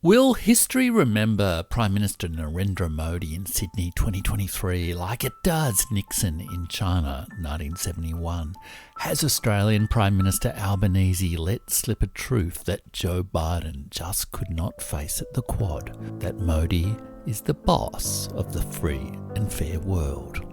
Will history remember Prime Minister Narendra Modi in Sydney 2023 like it does Nixon in China 1971? Has Australian Prime Minister Albanese let slip a truth that Joe Biden just could not face at the Quad? That Modi is the boss of the free and fair world?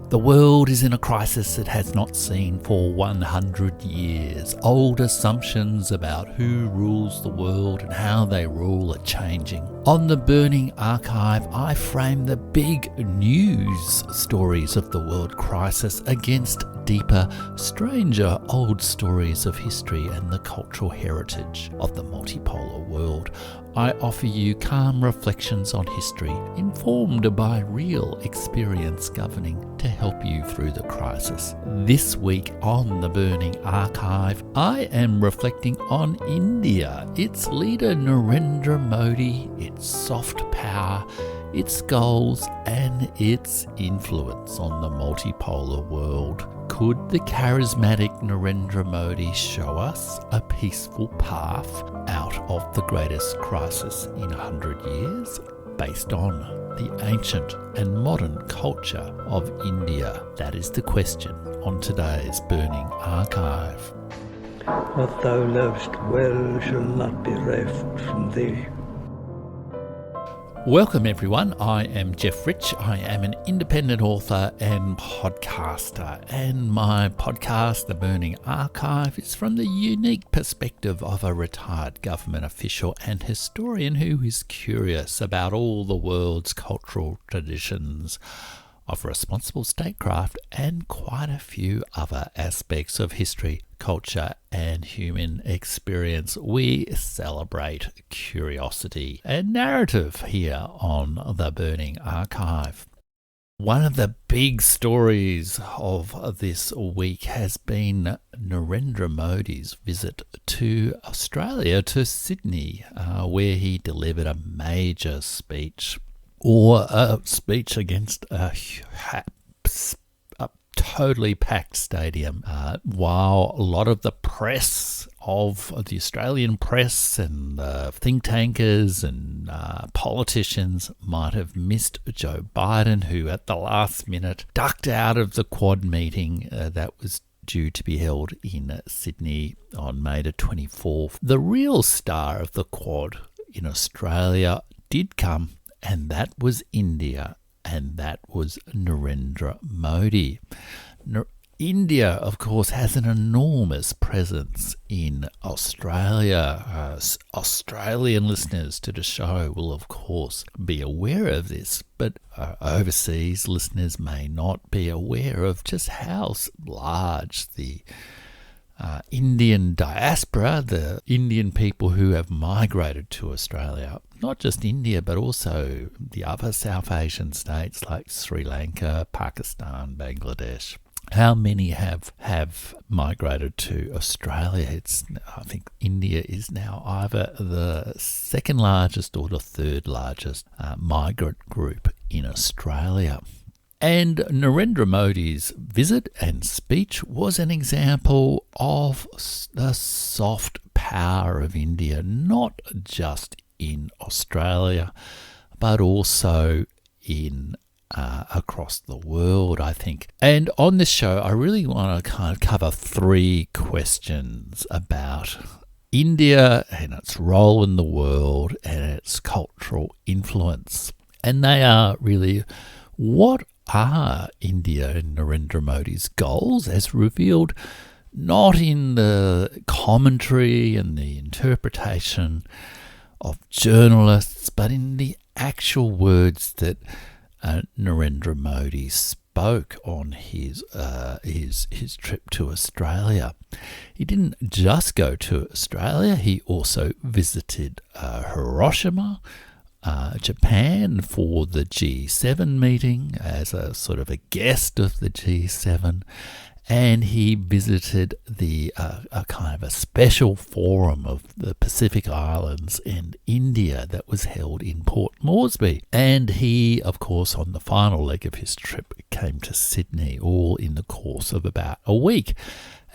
The world is in a crisis it has not seen for 100 years. Old assumptions about who rules the world and how they rule are changing. On the Burning Archive, I frame the big news stories of the world crisis against deeper, stranger old stories of history and the cultural heritage of the multipolar world. I offer you calm reflections on history, informed by real experience governing to help you through the crisis. This week on the Burning Archive, I am reflecting on India, its leader Narendra Modi, its soft power, its goals and its influence on the multipolar world. Could the charismatic Narendra Modi show us a peaceful path out of the greatest crisis in 100 years, based on the ancient and modern culture of India? That is the question on today's Burning Archive. What thou lovest well shall not be reft from thee. Welcome everyone, I am Jeff Rich. I am an independent author and podcaster, and my podcast, The Burning Archive, is from the unique perspective of a retired government official and historian who is curious about all the world's cultural traditions of responsible statecraft and quite a few other aspects of history, culture and human experience. We celebrate curiosity and narrative here on the Burning Archive. One of the big stories of this week has been Narendra Modi's visit to Australia, to Sydney, where he delivered a major speech, or a speech against a totally packed stadium, while a lot of the press of the Australian press and think tankers and politicians might have missed Joe Biden, who at the last minute ducked out of the Quad meeting that was due to be held in Sydney on May the 24th. The real star of the Quad in Australia did come, and that was India, and that was Narendra Modi. India, of course, has an enormous presence in Australia. Australian listeners to the show will, of course, be aware of this, but overseas listeners may not be aware of just how large the Indian diaspora, the Indian people who have migrated to Australia, not just India, but also the other South Asian states like Sri Lanka, Pakistan, Bangladesh. How many have migrated to Australia? I think India is now either the second largest or the third largest migrant group in Australia. And Narendra Modi's visit and speech was an example of the soft power of India, not just in Australia, but also in across the world, I think. And on this show, I really want to kind of cover three questions about India and its role in the world and its cultural influence. And they are really, what are India and Narendra Modi's goals as revealed not in the commentary and the interpretation of journalists, but in the actual words that Narendra Modi spoke on his trip to Australia. He didn't just go to Australia, he also visited Hiroshima, Japan, for the G7 meeting as a sort of a guest of the G7, and he visited the a kind of a special forum of the Pacific Islands and India that was held in Port Moresby. And he, of course, on the final leg of his trip, came to Sydney, all in the course of about a week.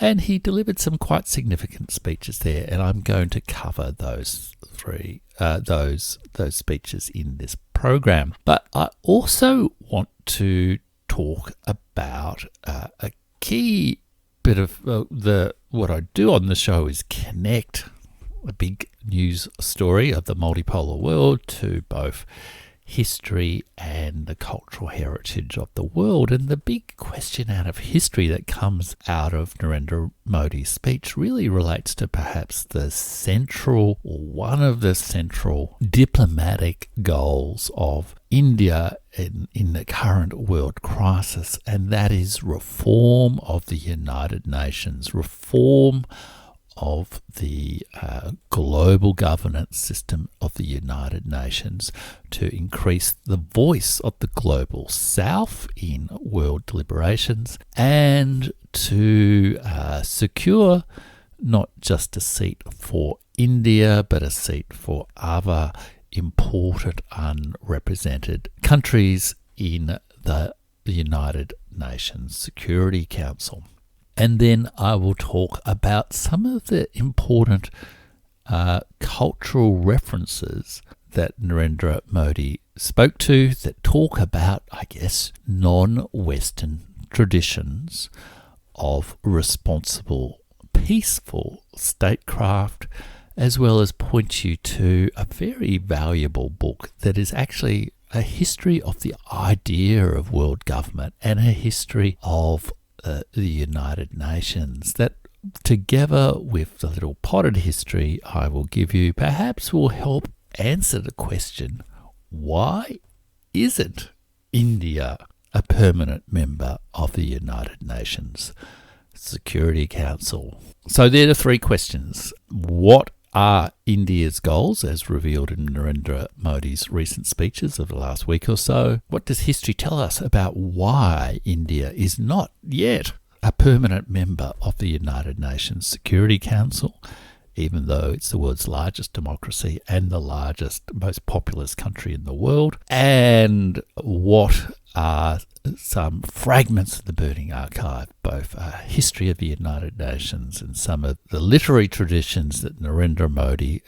And he delivered some quite significant speeches there, and I'm going to cover those three those speeches in this program. But I also want to talk about a key bit of what I do on the show is connect a big news story of the multipolar world to both history and the cultural heritage of the world. And the big question out of history that comes out of Narendra Modi's speech really relates to perhaps the central, or one of the central diplomatic goals of India in the current world crisis, and that is reform of the United Nations, reform of the global governance system of the United Nations to increase the voice of the global south in world deliberations, and to secure not just a seat for India but a seat for other important unrepresented countries in the United Nations Security Council. And then I will talk about some of the important cultural references that Narendra Modi spoke to that talk about, I guess, non-Western traditions of responsible, peaceful statecraft, as well as point you to a very valuable book that is actually a history of the idea of world government and a history of the United Nations that, together with the little potted history I will give you, perhaps will help answer the question, why isn't India a permanent member of the United Nations Security Council? So there are three questions. What are India's goals as revealed in Narendra Modi's recent speeches of the last week or so? What does history tell us about why India is not yet a permanent member of the United Nations Security Council, even though it's the world's largest democracy and the largest, most populous country in the world? And what are some fragments of the Burning Archive, both a history of the United Nations and some of the literary traditions that Narendra Modi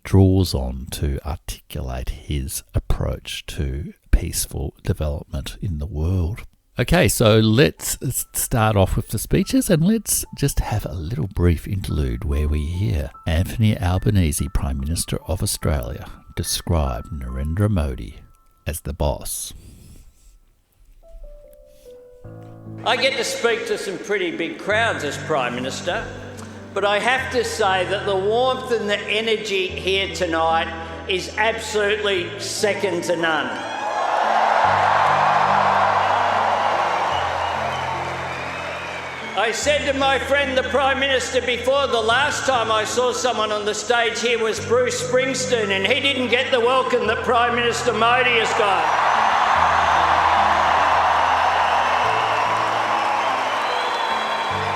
draws on to articulate his approach to peaceful development in the world? Okay, so let's start off with the speeches, and let's just have a little brief interlude where we hear Anthony Albanese, Prime Minister of Australia, describe Narendra Modi as the boss. I get to speak to some pretty big crowds as Prime Minister, but I have to say that the warmth and the energy here tonight is absolutely second to none. I said to my friend the Prime Minister before, the last time I saw someone on the stage here was Bruce Springsteen, and he didn't get the welcome that Prime Minister Modi has got.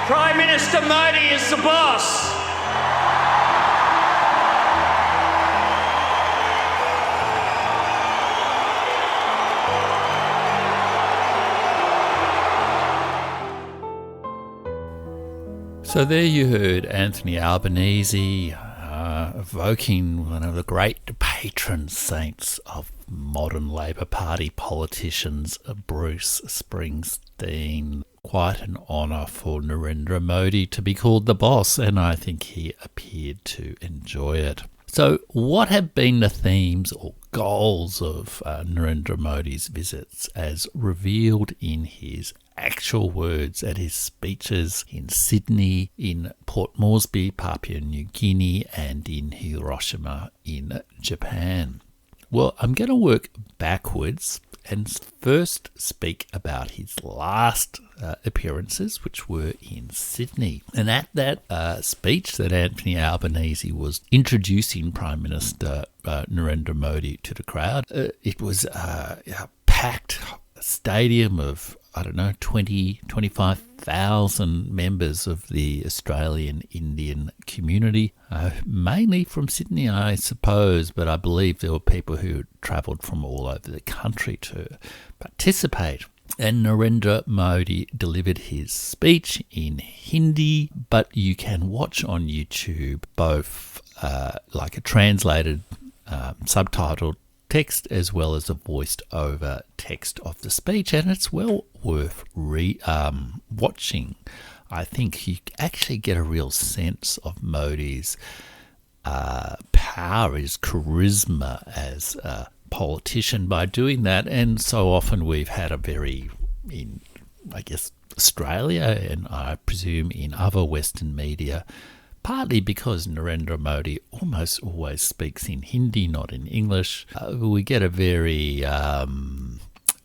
Prime Minister Modi is the boss. So there you heard Anthony Albanese evoking one of the great patron saints of modern Labor Party politicians, Bruce Springsteen. Quite an honour for Narendra Modi to be called the boss, and I think he appeared to enjoy it. So what have been the themes or goals of Narendra Modi's visits as revealed in his actual words at his speeches in Sydney, in Port Moresby, Papua New Guinea, and in Hiroshima in Japan? Well, I'm going to work backwards and first speak about his last appearances, which were in Sydney. And at that speech that Anthony Albanese was introducing Prime Minister Narendra Modi to the crowd, it was a packed stadium of, 25,000 members of the Australian Indian community, mainly from Sydney, I suppose, but I believe there were people who had travelled from all over the country to participate. And Narendra Modi delivered his speech in Hindi, but you can watch on YouTube both like a translated subtitled text as well as a voiced over text of the speech, and it's well worth watching. I think you actually get a real sense of Modi's power, his charisma as a politician by doing that. And so often we've had in Australia, and I presume in other Western media, partly because Narendra Modi almost always speaks in Hindi, not in English, we get a very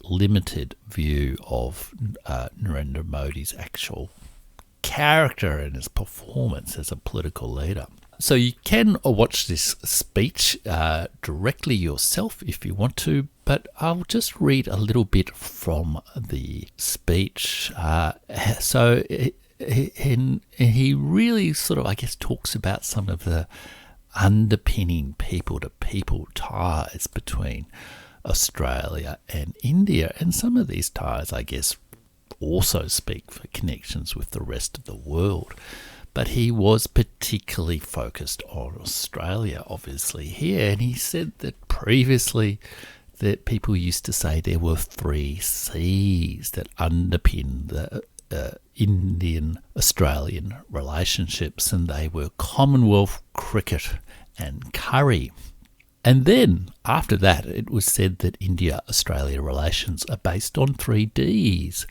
limited view of Narendra Modi's actual character and his performance as a political leader. So you can watch this speech directly yourself if you want to, but I'll just read a little bit from the speech. So he really sort of, talks about some of the underpinning people-to-people ties between Australia and India. And some of these ties, also speak for connections with the rest of the world. But he was particularly focused on Australia, obviously, here. And he said that previously that people used to say there were 3 C's that underpin the Indian-Australian relationships, and they were Commonwealth, cricket and curry. And then, after that, it was said that India-Australia relations are based on 3 Ds: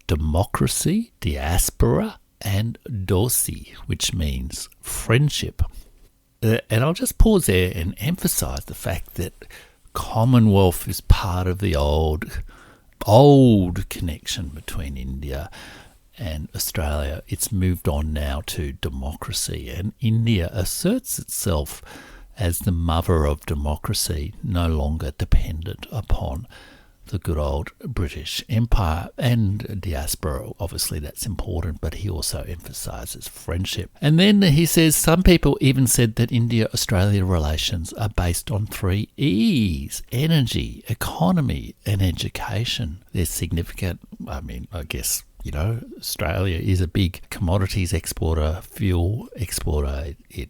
democracy, diaspora, and dosi, which means friendship. And I'll just pause there and emphasise the fact that Commonwealth is part of the old connection between India and Australia. It's moved on now to democracy, and India asserts itself as the mother of democracy, no longer dependent upon the good old British Empire. And diaspora, obviously that's important, but he also emphasises friendship. And then he says some people even said that India-Australia relations are based on 3 E's: energy, economy and education. They're significant. Australia is a big commodities exporter, fuel exporter. It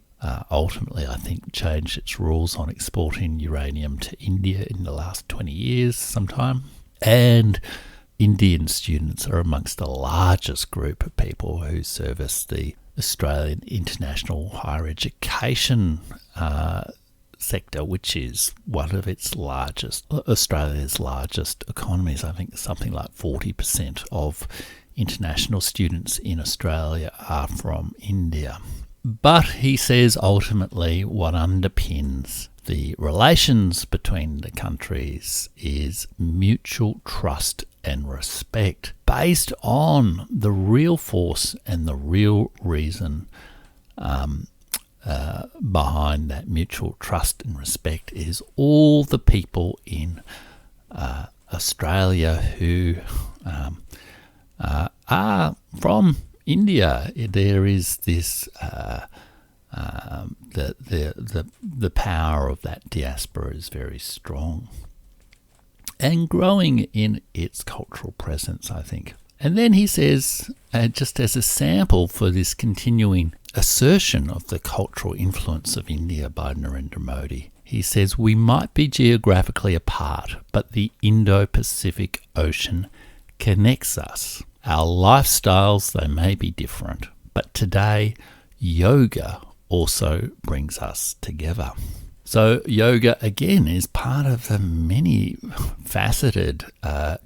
ultimately, I think, changed its rules on exporting uranium to India in the last 20 years sometime. And Indian students are amongst the largest group of people who service the Australian international higher education sector, which is one of Australia's largest economies. I think something like 40% of international students in Australia are from India. But he says ultimately what underpins the relations between the countries is mutual trust and respect, based on the real force and the real reason behind that mutual trust and respect is all the people in Australia who are from India. There is this the power of that diaspora is very strong and growing in its cultural presence, I think. And then he says, just as a sample for this continuing assertion of the cultural influence of India by Narendra Modi, he says, we might be geographically apart, but the Indo-Pacific Ocean connects us. Our lifestyles, they may be different, but today yoga also brings us together. So yoga, again, is part of the many faceted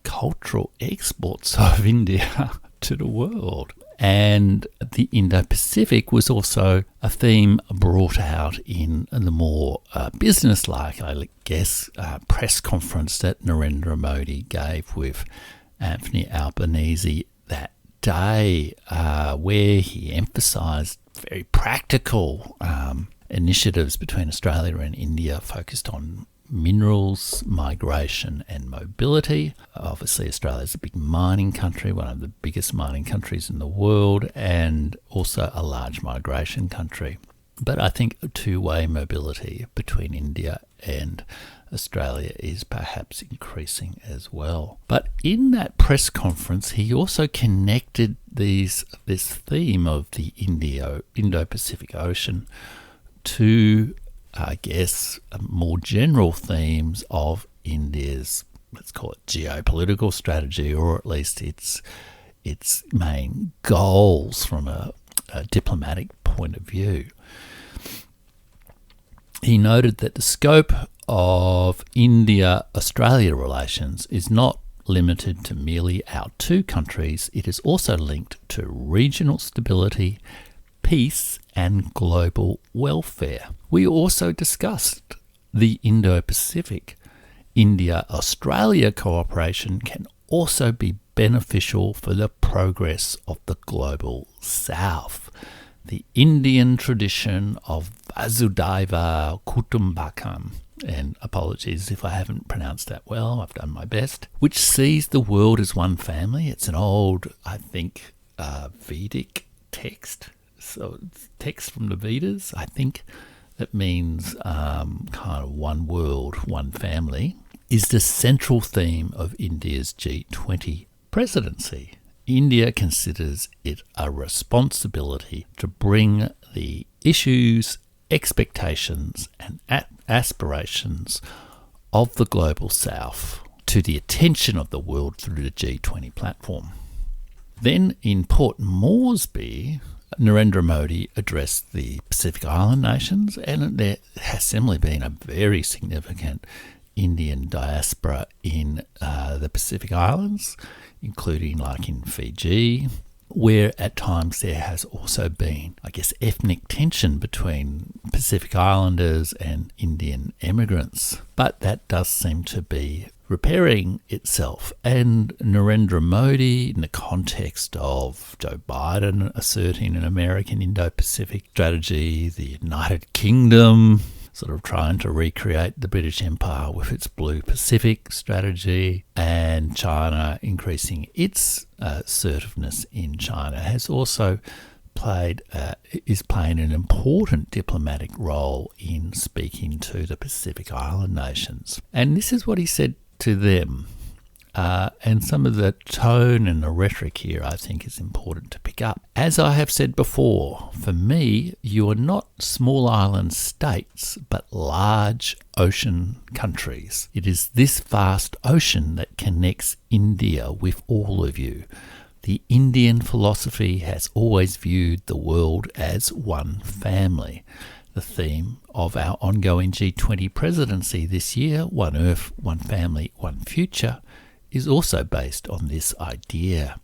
cultural exports of India to the world. And the Indo-Pacific was also a theme brought out in the more business-like, press conference that Narendra Modi gave with Anthony Albanese that day, where he emphasised very practical initiatives between Australia and India focused on minerals, migration and mobility. Obviously, Australia is a big mining country, one of the biggest mining countries in the world, and also a large migration country. But I think a two-way mobility between India and Australia is perhaps increasing as well. But in that press conference, he also connected this theme of the Indo-Pacific Ocean to I guess, more general themes of India's, let's call it geopolitical strategy, or at least its main goals from a diplomatic point of view. He noted that the scope of India-Australia relations is not limited to merely our two countries. It is also linked to regional stability, peace, and global welfare. We also discussed the Indo-Pacific. India-Australia cooperation can also be beneficial for the progress of the global South. The Indian tradition of Vasudhaiva Kutumbakam, and apologies if I haven't pronounced that well, I've done my best, which sees the world as one family. It's an old, I think, Vedic text. So it's text from the Vedas, I think, that means kind of one world, one family, is the central theme of India's G20 presidency. India considers it a responsibility to bring the issues, expectations, and aspirations of the global South to the attention of the world through the G20 platform. Then in Port Moresby, Narendra Modi addressed the Pacific Island nations, and there has similarly been a very significant Indian diaspora in the Pacific Islands, including like in Fiji, where at times there has also been, I guess, ethnic tension between Pacific Islanders and Indian immigrants. But that does seem to be repairing itself. And Narendra Modi, in the context of Joe Biden asserting an American Indo-Pacific strategy, the United Kingdom sort of trying to recreate the British Empire with its Blue Pacific strategy, and China increasing its assertiveness in China, has also is playing an important diplomatic role in speaking to the Pacific Island nations. And this is what he said to them. And some of the tone and the rhetoric here I think is important to pick up. As I have said before, for me, you are not small island states, but large ocean countries. It is this vast ocean that connects India with all of you. The Indian philosophy has always viewed the world as one family. The theme of our ongoing G20 presidency this year, One Earth, One Family, One Future, is also based on this idea.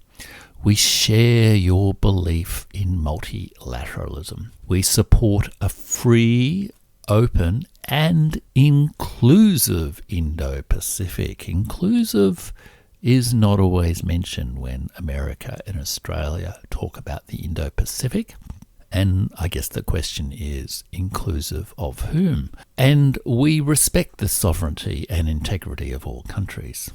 We share your belief in multilateralism. We support a free, open, and inclusive Indo-Pacific. Inclusive is not always mentioned when America and Australia talk about the Indo-Pacific. And I guess the question is, inclusive of whom? And we respect the sovereignty and integrity of all countries.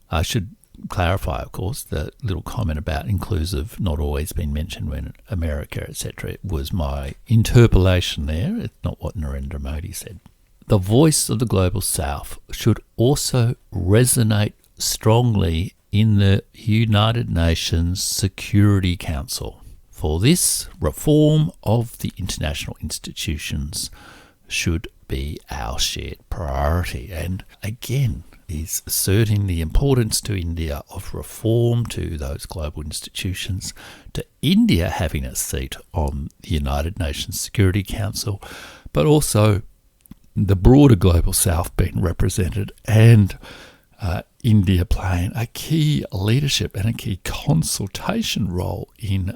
I should clarify, of course, the little comment about inclusive not always being mentioned when America, etc. It was my interpolation there. It's not what Narendra Modi said. The voice of the Global South should also resonate strongly in the United Nations Security Council. For this, reform of the international institutions should be our shared priority. And again, is asserting the importance to India of reform to those global institutions, to India having a seat on the United Nations Security Council, but also the broader Global South being represented, and India playing a key leadership and a key consultation role in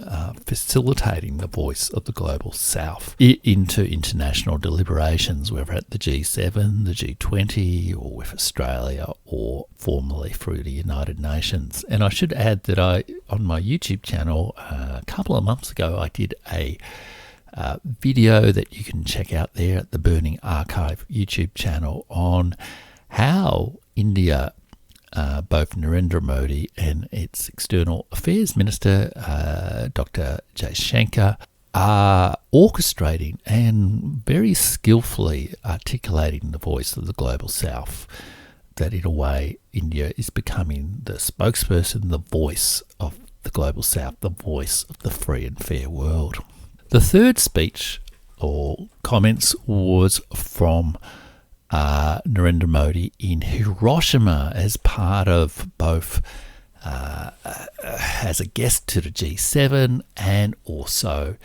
facilitating the voice of the Global South into international deliberations, whether at the G7, the G20, or with Australia, or formally through the United Nations. And I should add that on my YouTube channel a couple of months ago, I did a video that you can check out there at the Burning Archive YouTube channel on how India, both Narendra Modi and its External Affairs Minister, Dr. Jaishankar, are orchestrating and very skillfully articulating the voice of the Global South. That in a way, India is becoming the spokesperson, the voice of the Global South, the voice of the free and fair world. The third speech or comments was from Narendra Modi in Hiroshima as part of both as a guest to the G7 and also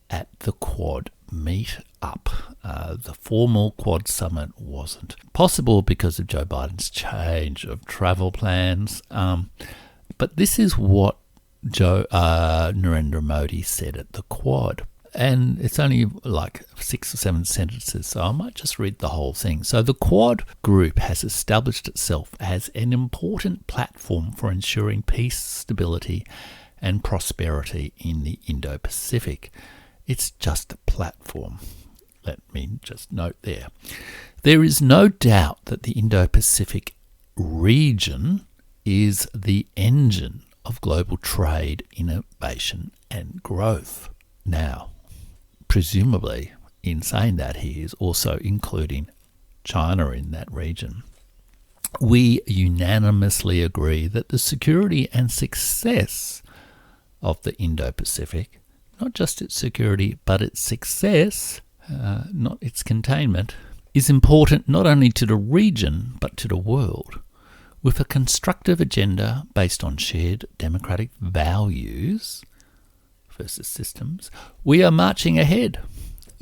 at the Quad meet-up. The formal Quad summit wasn't possible because of Joe Biden's change of travel plans. But this is what Narendra Modi said at the Quad. And it's only like 6 or 7 sentences, so I might just read the whole thing. So the Quad group has established itself as an important platform for ensuring peace, stability and prosperity in the Indo-Pacific. It's just a platform. Let me just note there. There is no doubt that the Indo-Pacific region is the engine of global trade, innovation and growth. Now, presumably, in saying that, he is also including China in that region. We unanimously agree that the security and success of the Indo-Pacific, not just its security, but its success, not its containment, is important not only to the region, but to the world. With a constructive agenda based on shared democratic values versus systems, we are marching ahead.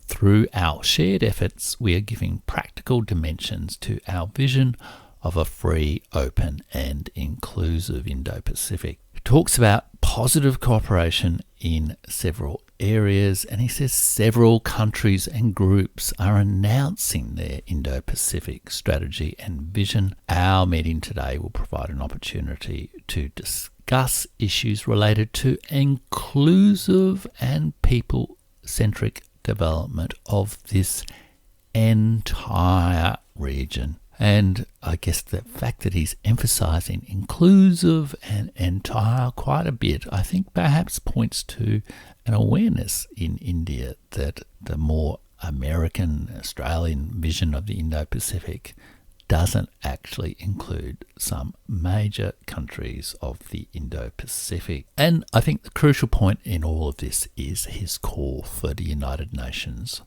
Through our shared efforts, we are giving practical dimensions to our vision of a free, open and inclusive Indo-Pacific. He talks about positive cooperation in several areas, and he says several countries and groups are announcing their Indo-Pacific strategy and vision. Our meeting today will provide an opportunity to discuss issues related to inclusive and people-centric development of this entire region. And I guess the fact that he's emphasising inclusive and entire quite a bit, I think perhaps points to an awareness in India that the more American, Australian vision of the Indo-Pacific doesn't actually include some major countries of the Indo-Pacific. And I think the crucial point in all of this is his call for the United Nations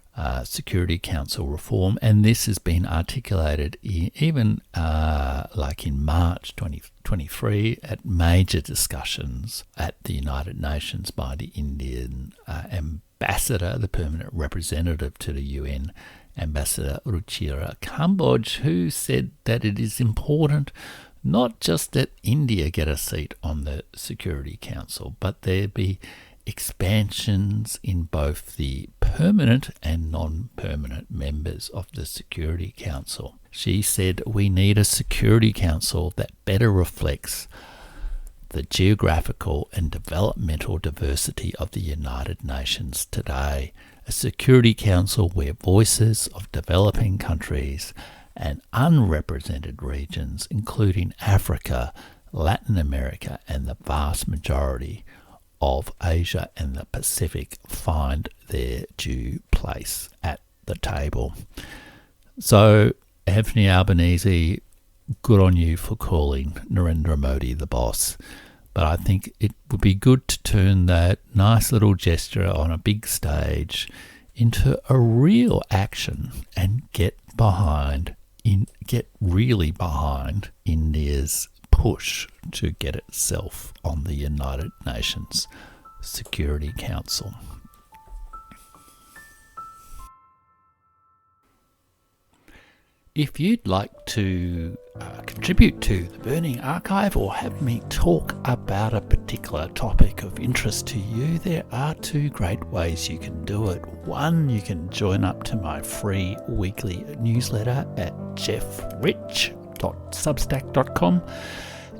Security Council reform, and this has been articulated even like in March 2023 at major discussions at the United Nations by the Indian ambassador, the permanent representative to the UN, Ambassador Ruchira Kamboj, who said that it is important not just that India get a seat on the Security Council, but there be expansions in both the permanent and non-permanent members of the Security Council. She said, we need a Security Council that better reflects the geographical and developmental diversity of the United Nations today. A Security Council where voices of developing countries and unrepresented regions, including Africa, Latin America, and the vast majority of Asia and the Pacific, find their due place at the table. So, Anthony Albanese, good on you for calling Narendra Modi the boss. But I think it would be good to turn that nice little gesture on a big stage into a real action and get really behind India's push to get itself on the United Nations Security Council. If you'd like to contribute to the Burning Archive or have me talk about a particular topic of interest to you, there are 2 great ways you can do it. One, you can join up to my free weekly newsletter at jeffrich.substack.com.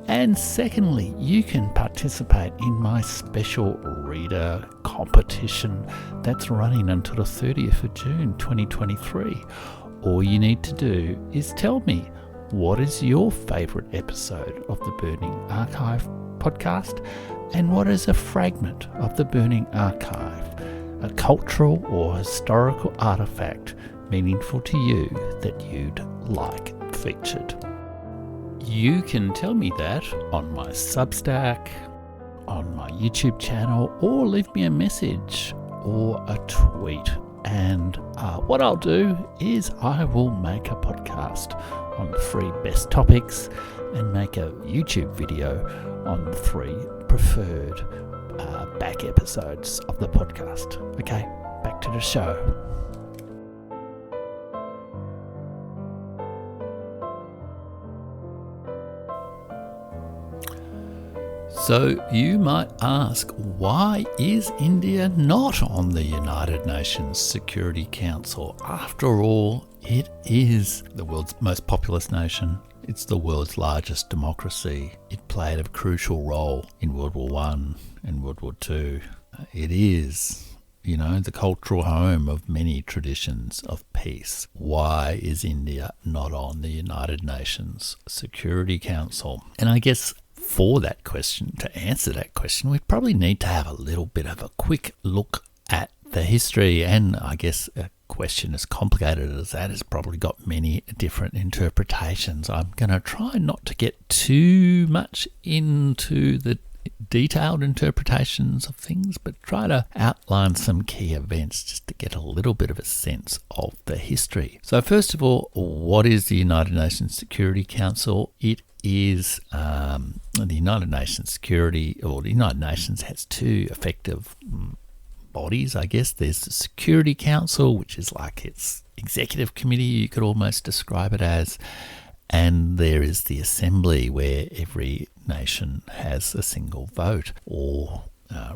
And secondly, you can participate in my special reader competition that's running until the 30th of June 2023. All you need to do is tell me, what is your favourite episode of the Burning Archive podcast, and what is a fragment of the Burning Archive, a cultural or historical artefact meaningful to you that you'd like featured. You can tell me that on my Substack, on my YouTube channel, or leave me a message or a tweet And what I'll do is I will make a podcast on the 3 best topics and make a YouTube video on the 3 preferred back episodes of the podcast. Okay, back to the show. So you might ask, why is India not on the United Nations Security Council? After all, it is the world's most populous nation. It's the world's largest democracy. It played a crucial role in World War I and World War II. It is, the cultural home of many traditions of peace. Why is India not on the United Nations Security Council? And I guess for that question, to answer that question, we probably need to have a little bit of a quick look at the history. And I guess a question as complicated as that has probably got many different interpretations. I'm going to try not to get too much into the detailed interpretations of things, but try to outline some key events just to get a little bit of a sense of the history. So first of all, what is the United Nations Security Council? It is the United Nations Security, or the United Nations has 2 effective bodies, I guess. There's the Security Council, which is like its executive committee, you could almost describe it as, and there is the Assembly, where every nation has a single vote, or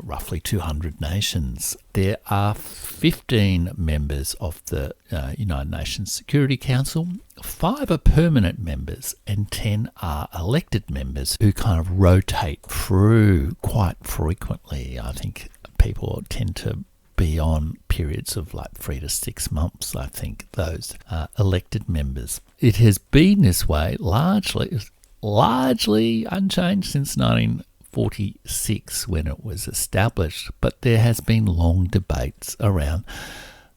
roughly 200 nations. There are 15 members of the United Nations Security Council. 5 are permanent members and 10 are elected members who kind of rotate through quite frequently. I think people tend to be on periods of like 3 to 6 months, I think, those elected members. It has been this way largely unchanged since 1946 when it was established, but there has been long debates around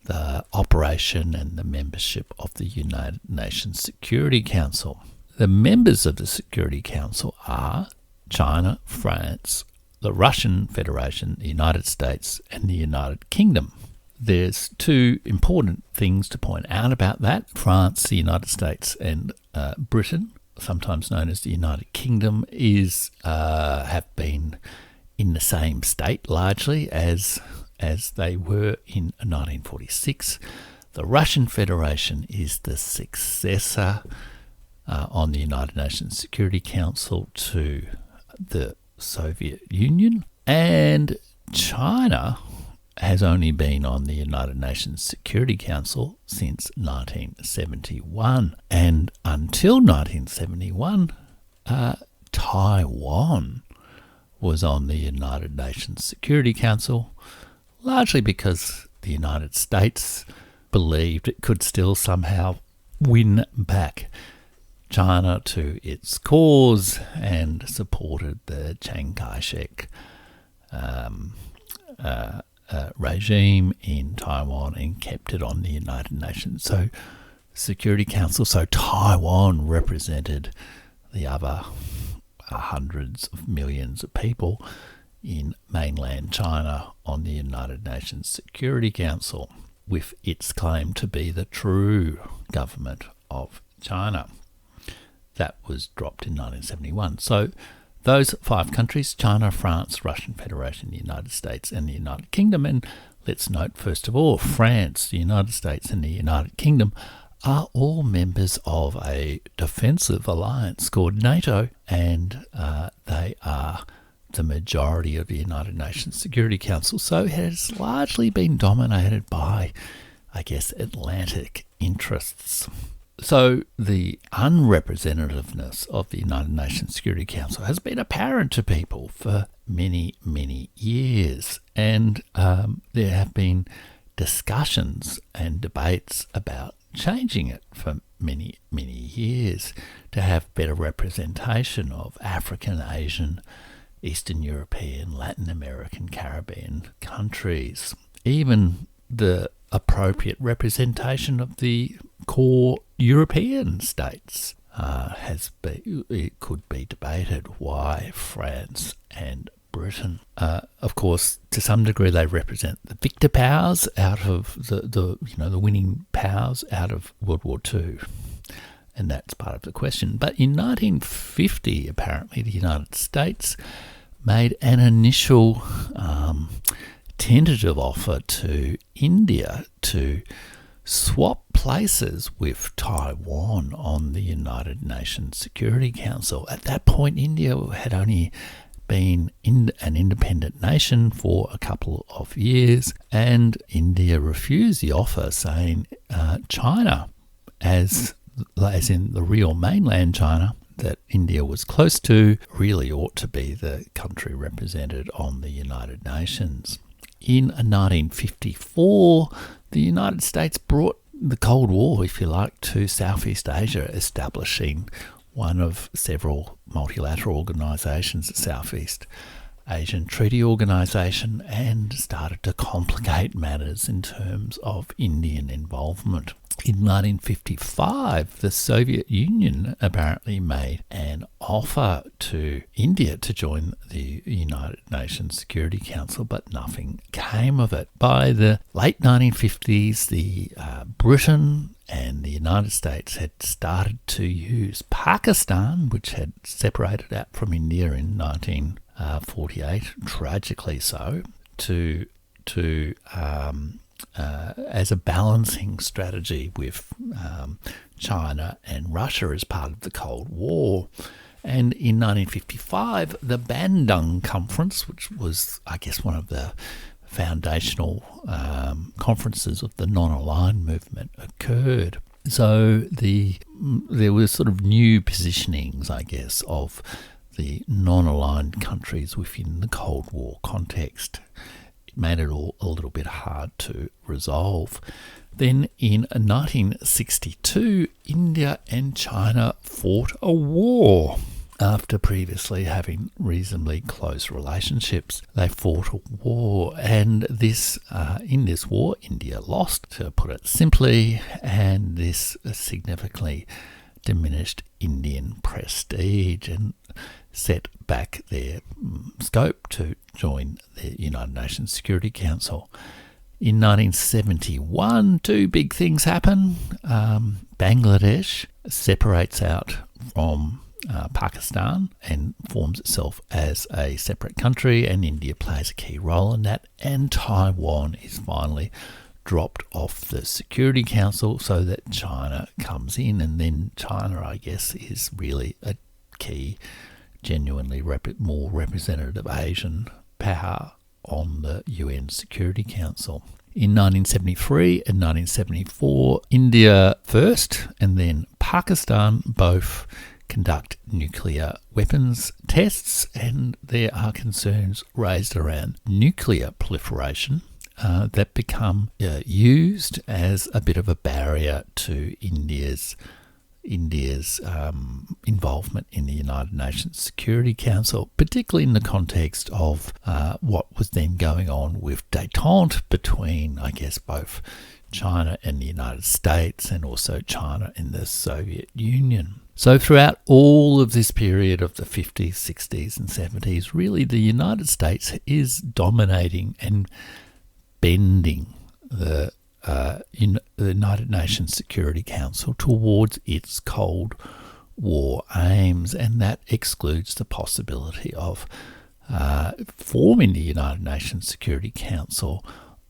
the operation and the membership of the United Nations Security Council. The members of the Security Council are China, France, the Russian Federation, the United States, and the United Kingdom. There's 2 important things to point out about that. France, the United States, and Britain, sometimes known as the United Kingdom, have been in the same state largely as they were in 1946. The Russian Federation is the successor on the United Nations Security Council to the Soviet Union, and China has only been on the United Nations Security Council since 1971, and until 1971 Taiwan was on the United Nations Security Council, largely because the United States believed it could still somehow win back China to its cause and supported the Chiang Kai-shek regime in Taiwan and kept it on the United Nations Security Council. So Taiwan represented the other hundreds of millions of people in mainland China on the United Nations Security Council, with its claim to be the true government of China. That was dropped in 1971. So those 5 countries, China, France, Russian Federation, the United States, and the United Kingdom, and let's note first of all, France, the United States, and the United Kingdom are all members of a defensive alliance called NATO, and they are the majority of the United Nations Security Council. So it has largely been dominated by, I guess, Atlantic interests. So the unrepresentativeness of the United Nations Security Council has been apparent to people for many, many years, and there have been discussions and debates about changing it for many, many years to have better representation of African, Asian, Eastern European, Latin American, Caribbean countries. Even the appropriate representation of the core European states it could be debated why France and Britain. Of course, to some degree, they represent the victor powers out of the winning powers out of World War II. And that's part of the question. But in 1950, apparently, the United States made an initial tentative offer to India to swap places with Taiwan on the United Nations Security Council. At that point, India had only been an independent nation for a couple of years, and India refused the offer, saying China, as in the real mainland China that India was close to, really ought to be the country represented on the United Nations. In 1954, the United States brought the Cold War, if you like, to Southeast Asia, establishing one of several multilateral organisations, the Southeast Asian Treaty Organisation, and started to complicate matters in terms of Indian involvement. In 1955, the Soviet Union apparently made an offer to India to join the United Nations Security Council, but nothing came of it. By the late 1950s, Britain and the United States had started to use Pakistan, which had separated out from India in 1948, tragically so, as a balancing strategy with China and Russia as part of the Cold War. And in 1955, the Bandung Conference, which was, I guess, one of the foundational conferences of the non-aligned movement, occurred. So there were sort of new positionings, I guess, of the non-aligned countries within the Cold War context. Made it all a little bit hard to resolve. Then in 1962, India and China fought a war. After previously having reasonably close relationships, they fought a war, and in this war, India lost, to put it simply, and this significantly diminished Indian prestige and set back their scope to join the United Nations Security Council. In 1971, two big things happen. Bangladesh separates out from Pakistan and forms itself as a separate country, and India plays a key role in that, and Taiwan is finally dropped off the Security Council so that China comes in, and then China, I guess, is really a key, genuinely more representative Asian power on the UN Security Council. In 1973 and 1974, India first and then Pakistan both conduct nuclear weapons tests, and there are concerns raised around nuclear proliferation that become used as a bit of a barrier to India's involvement in the United Nations Security Council, particularly in the context of what was then going on with détente between, I guess, both China and the United States, and also China and the Soviet Union. So throughout all of this period of the 50s, 60s and 70s, really the United States is dominating and bending the United Nations Security Council towards its Cold War aims, and that excludes the possibility of forming the United Nations Security Council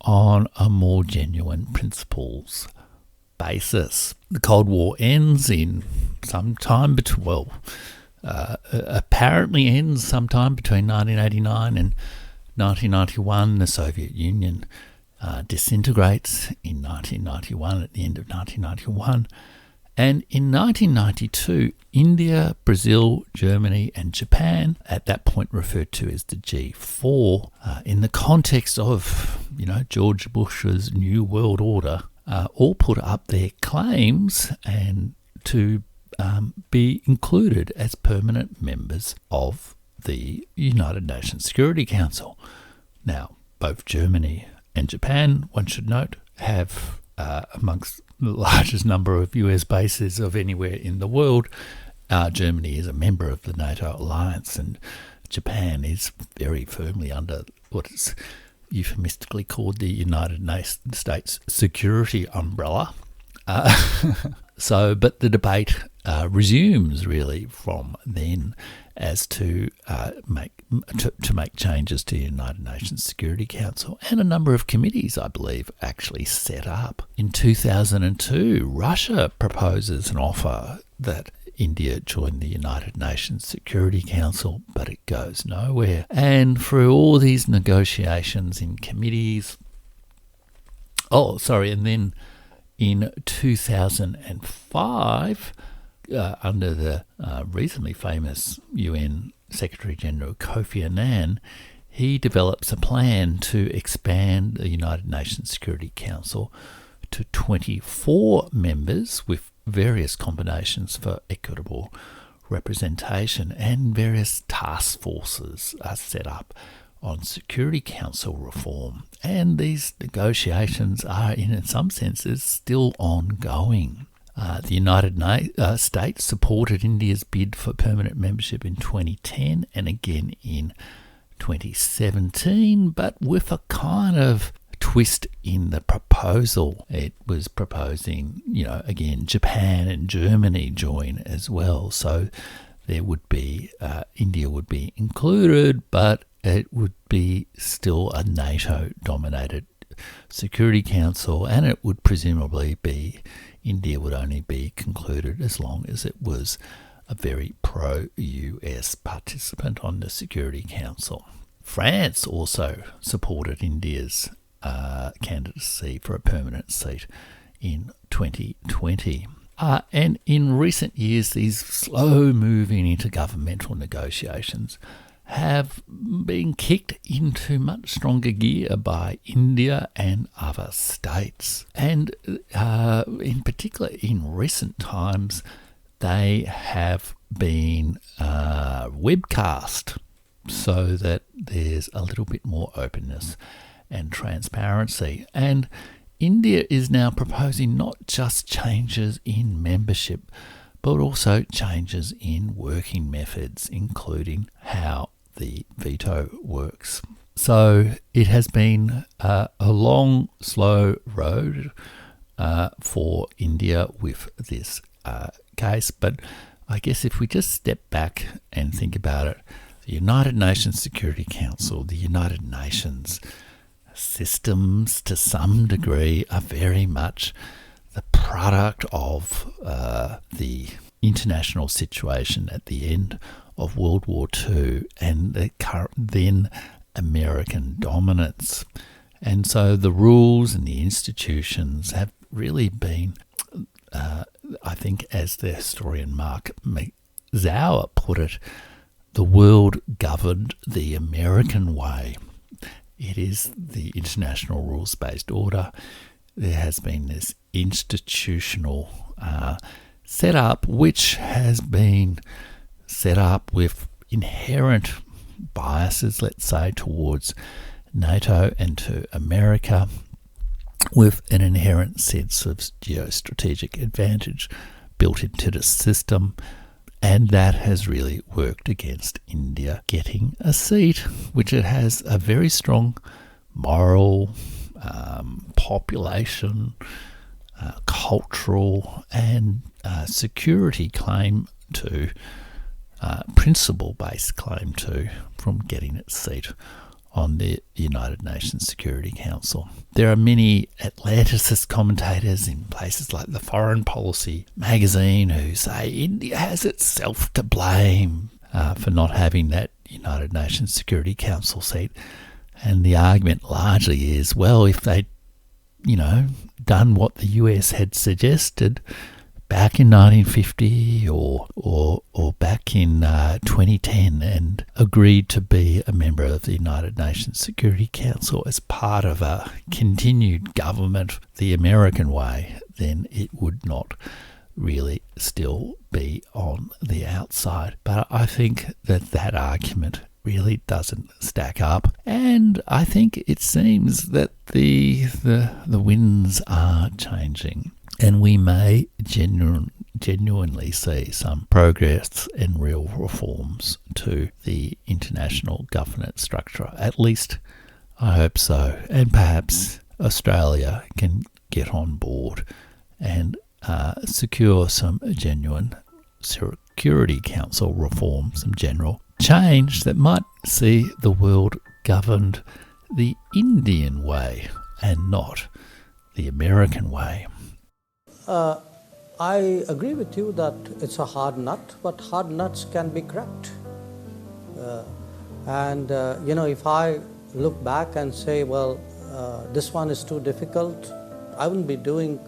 on a more genuine principles basis. The Cold War ends in apparently ends sometime between 1989 and 1991. The Soviet Union disintegrates in 1991, at the end of 1991. And in 1992, India, Brazil, Germany and Japan, at that point referred to as the G4, in the context of, George Bush's New World Order, all put up their claims and to be included as permanent members of the United Nations Security Council. Now, both Germany and Japan, one should note, have amongst the largest number of US bases of anywhere in the world. Germany is a member of the NATO alliance, and Japan is very firmly under what is euphemistically called the United States security umbrella. But the debate resumes really from then as to make changes to the United Nations Security Council, and a number of committees, I believe, actually set up. In 2002, Russia proposes an offer that India join the United Nations Security Council, but it goes nowhere. And through all these negotiations in committees, and then in 2005, under the reasonably famous UN Secretary-General Kofi Annan, he develops a plan to expand the United Nations Security Council to 24 members with various combinations for equitable representation, and various task forces are set up on Security Council reform. And these negotiations are, in some senses, still ongoing. The United States supported India's bid for permanent membership in 2010 and again in 2017, but with a kind of twist in the proposal. It was proposing, again, Japan and Germany join as well. So there would be, India would be included, but it would be still a NATO-dominated Security Council, and it would presumably be, India would only be concluded as long as it was a very pro-US participant on the Security Council. France also supported India's candidacy for a permanent seat in 2020. And in recent years, these slow-moving intergovernmental negotiations have been kicked into much stronger gear by India and other states. And in particular, in recent times, they have been webcast so that there's a little bit more openness and transparency. And India is now proposing not just changes in membership, but also changes in working methods, including how the veto works. So it has been a long, slow road for India with this case. But I guess if we just step back and think about it, the United Nations Security Council, the United Nations systems to some degree are very much the product of the international situation at the end of World War II and the then American dominance. And so the rules and the institutions have really been, I think, as the historian Mark Zauer put it, the world governed the American way. It is the international rules-based order. There has been this institutional setup, which has been set up with inherent biases, let's say, towards NATO and to America, with an inherent sense of geostrategic advantage built into the system. And that has really worked against India getting a seat, which it has a very strong moral, population, cultural and security claim to, principle-based claim to, from getting its seat on the United Nations Security Council. There are many Atlanticist commentators in places like the Foreign Policy magazine who say India has itself to blame for not having that United Nations Security Council seat. And the argument largely is, well, if they'd, done what the US had suggested back in 1950 or back in 2010 and agreed to be a member of the United Nations Security Council as part of a continued government the American way, then it would not really still be on the outside. But I think that argument really doesn't stack up, and I think it seems that the winds are changing, and we may genuinely see some progress and real reforms to the international governance structure. At least I hope so. And perhaps Australia can get on board and secure some genuine Security Council reform, some general change that might see the world governed the Indian way and not the American way. I agree with you that it's a hard nut, but hard nuts can be cracked. If I look back and say, well, this one is too difficult, I wouldn't be doing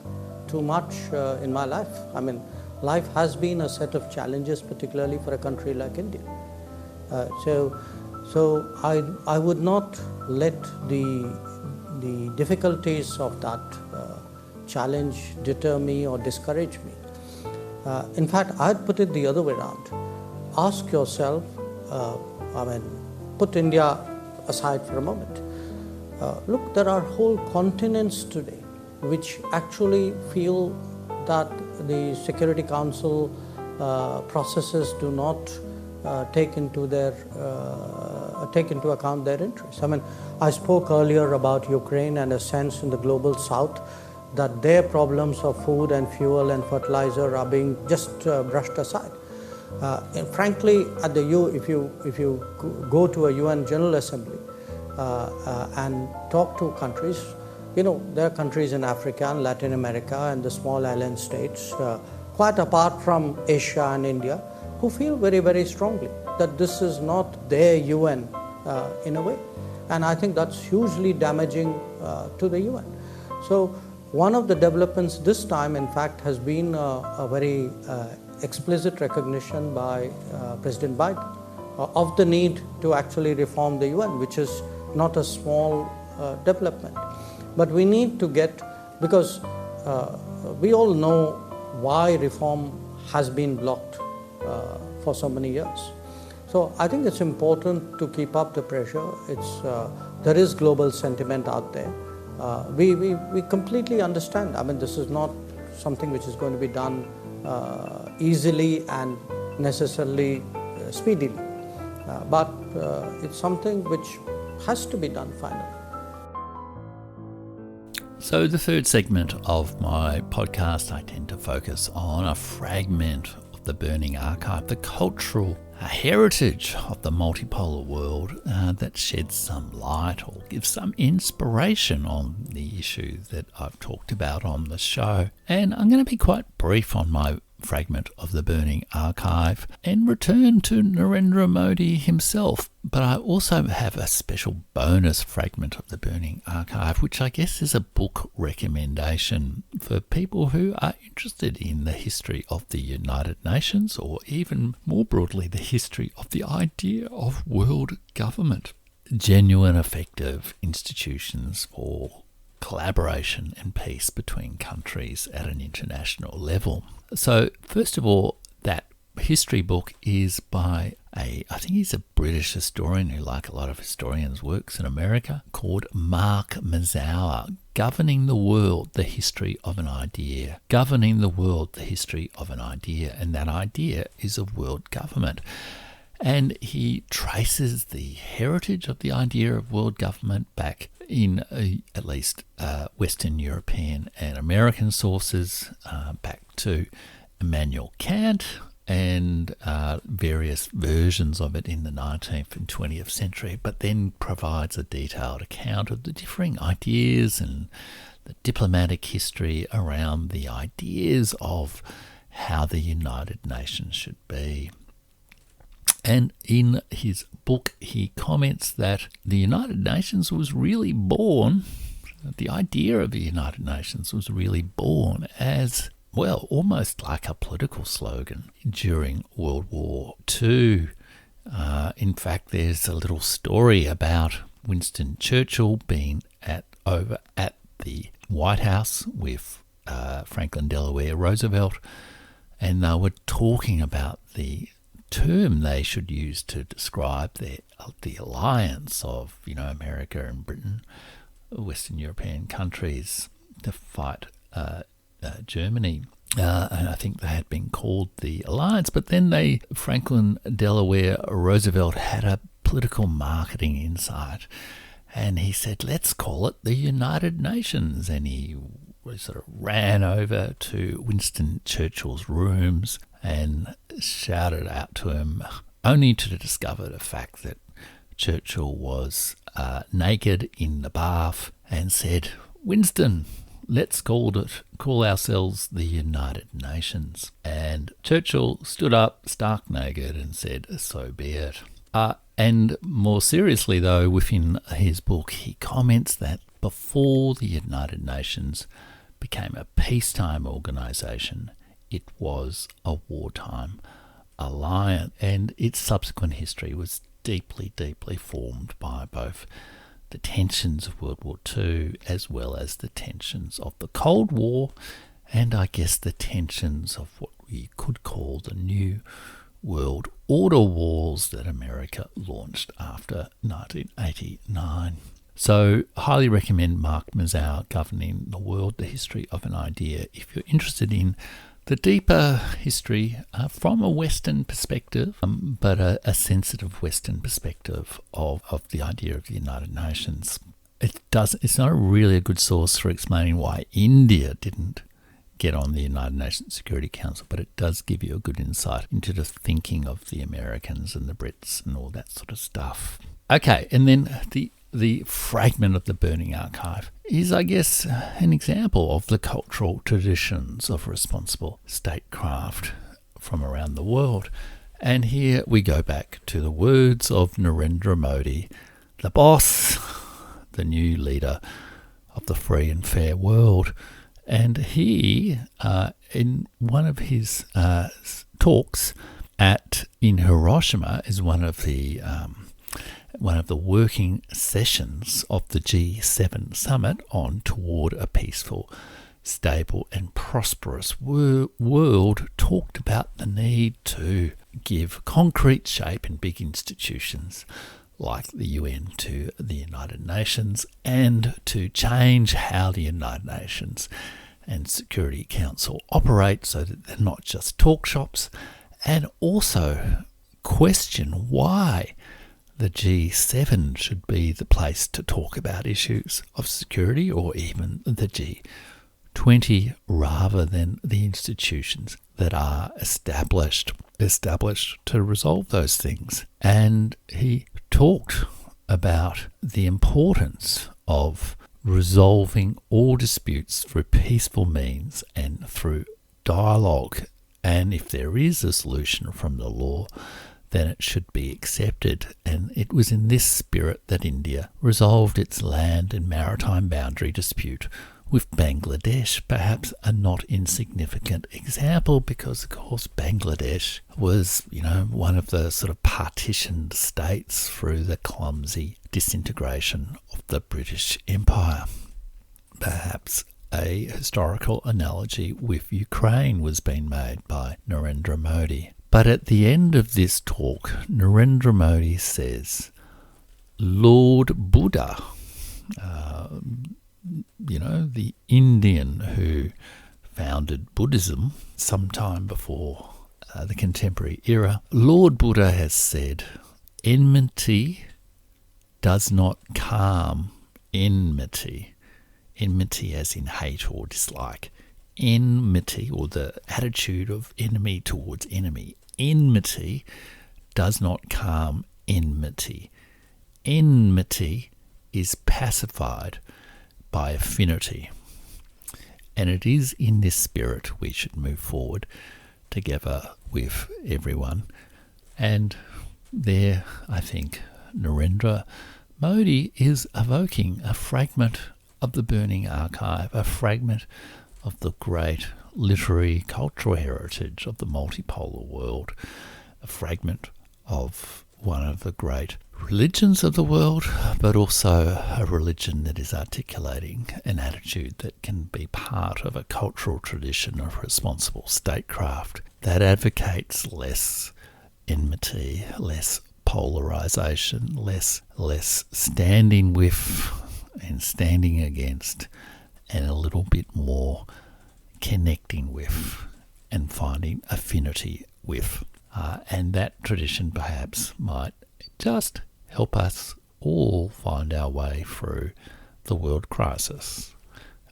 too much in my life. I mean, life has been a set of challenges, particularly for a country like India. So I would not let the difficulties of that challenge deter me or discourage me. In fact, I'd put it the other way around. Ask yourself, put India aside for a moment. Look, there are whole continents today which actually feel that the Security Council processes do not take into account their interests. I mean, I spoke earlier about Ukraine and a sense in the global south that their problems of food and fuel and fertilizer are being just brushed aside. And frankly, if you go to a UN General Assembly and talk to countries, there are countries in Africa and Latin America and the small island states, quite apart from Asia and India, who feel very, very strongly that this is not their UN in a way. And I think that's hugely damaging to the UN. So one of the developments this time, in fact, has been a very explicit recognition by President Biden of the need to actually reform the UN, which is not a small development. But we need to because we all know why reform has been blocked for so many years. So I think it's important to keep up the pressure. There is global sentiment out there. We completely understand. I mean, this is not something which is going to be done easily and necessarily speedily. But it's something which has to be done finally. So the third segment of my podcast, I tend to focus on a fragment of the burning archive, the cultural heritage of the multipolar world that sheds some light or gives some inspiration on the issue that I've talked about on the show. And I'm going to be quite brief on my fragment of the burning archive and return to Narendra Modi himself. But I also have a special bonus fragment of the burning archive, which I guess is a book recommendation for people who are interested in the history of the United Nations, or even more broadly, the history of the idea of world government. Genuine, effective institutions for collaboration and peace between countries at an international level. So, first of all, that history book is by I think he's a British historian who, like a lot of historians, works in America, called Mark Mazower, Governing the World, the History of an Idea. Governing the World, the History of an Idea. And that idea is of world government. And he traces the heritage of the idea of world government back in at least Western European and American sources, back to Immanuel Kant, and various versions of it in the 19th and 20th century, but then provides a detailed account of the differing ideas and the diplomatic history around the ideas of how the United Nations should be. And in his book, he comments that the United Nations was really born, the idea of the United Nations was really born as, well, almost like a political slogan during World War II. In fact, there's a little story about Winston Churchill being over at the White House with Franklin Delaware Roosevelt, and they were talking about the term they should use to describe the alliance of America and Britain, Western European countries, to fight Germany. and I think they had been called the Alliance, but then Franklin Delaware Roosevelt had a political marketing insight, and he said, let's call it the United Nations, and he sort of ran over to Winston Churchill's rooms and shouted out to him, only to discover the fact that Churchill was naked in the bath, and said, Winston, let's call ourselves the United Nations. And Churchill stood up stark naked and said, so be it. And more seriously, though, within his book, he comments that before the United Nations became a peacetime organisation, it was a wartime alliance, and its subsequent history was deeply, deeply formed by both the tensions of World War II as well as the tensions of the Cold War, and I guess the tensions of what we could call the New World Order wars that America launched after 1989. So, highly recommend Mark Mazow, Governing the World, The History of an Idea, if you're interested in the deeper history from a Western perspective, but a sensitive Western perspective of the idea of the United Nations. It's not really a good source for explaining why India didn't get on the United Nations Security Council, but it does give you a good insight into the thinking of the Americans and the Brits and all that sort of stuff. Okay, and then the fragment of the Burning Archive is, I guess, an example of the cultural traditions of responsible statecraft from around the world. And here we go back to the words of Narendra Modi, the boss, the new leader of the free and fair world. And he, in one of his talks in Hiroshima, is one of the working sessions of the G7 summit on toward a peaceful, stable and prosperous world, talked about the need to give concrete shape in big institutions like the UN to the United Nations, and to change how the United Nations and Security Council operate so that they're not just talk shops, and also question why the G7 should be the place to talk about issues of security, or even the G20, rather than the institutions that are established to resolve those things. And he talked about the importance of resolving all disputes through peaceful means and through dialogue. And if there is a solution from the law, then it should be accepted. And it was in this spirit that India resolved its land and maritime boundary dispute with Bangladesh, perhaps a not insignificant example, because of course Bangladesh was, one of the sort of partitioned states through the clumsy disintegration of the British Empire. Perhaps a historical analogy with Ukraine was being made by Narendra Modi. But at the end of this talk, Narendra Modi says, Lord Buddha, the Indian who founded Buddhism sometime before the contemporary era, Lord Buddha has said, enmity does not calm enmity. Enmity as in hate or dislike. Enmity, or the attitude of enemy towards enemy. Enmity does not calm enmity. Enmity is pacified by affinity. And it is in this spirit we should move forward together with everyone. And there, I think, Narendra Modi is evoking a fragment of the Burning Archive, a fragment of the great literary cultural heritage of the multipolar world, a fragment of one of the great religions of the world, but also a religion that is articulating an attitude that can be part of a cultural tradition of responsible statecraft that advocates less enmity, less polarization, less standing with and standing against, and a little bit more connecting with and finding affinity with. And that tradition perhaps might just help us all find our way through the world crisis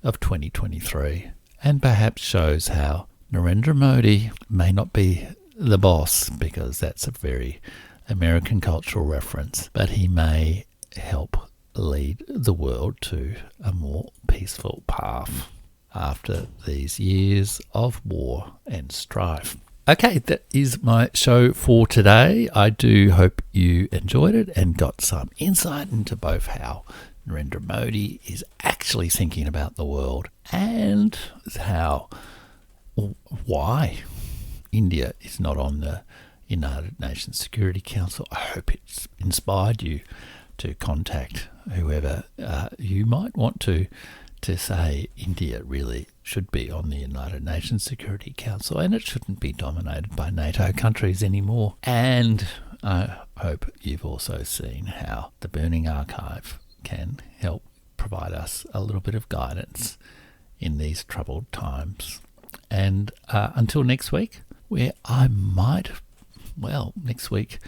of 2023, and perhaps shows how Narendra Modi may not be the boss, because that's a very American cultural reference, but he may help lead the world to a more peaceful path after these years of war and strife. Okay, that is my show for today. I do hope you enjoyed it and got some insight into both how Narendra Modi is actually thinking about the world and why India is not on the United Nations Security Council. I hope it's inspired you to contact whoever you might want to say India really should be on the United Nations Security Council, and it shouldn't be dominated by NATO countries anymore. And I hope you've also seen how the Burning Archive can help provide us a little bit of guidance in these troubled times. And until next week, where next week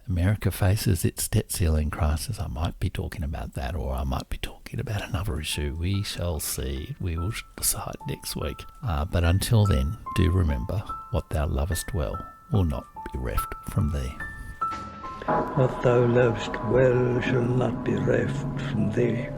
America faces its debt ceiling crisis. I might be talking about that, or I might be talking about another issue. We shall see. We will decide next week. But until then, do remember, what thou lovest well will not be reft from thee. What thou lovest well shall not be reft from thee.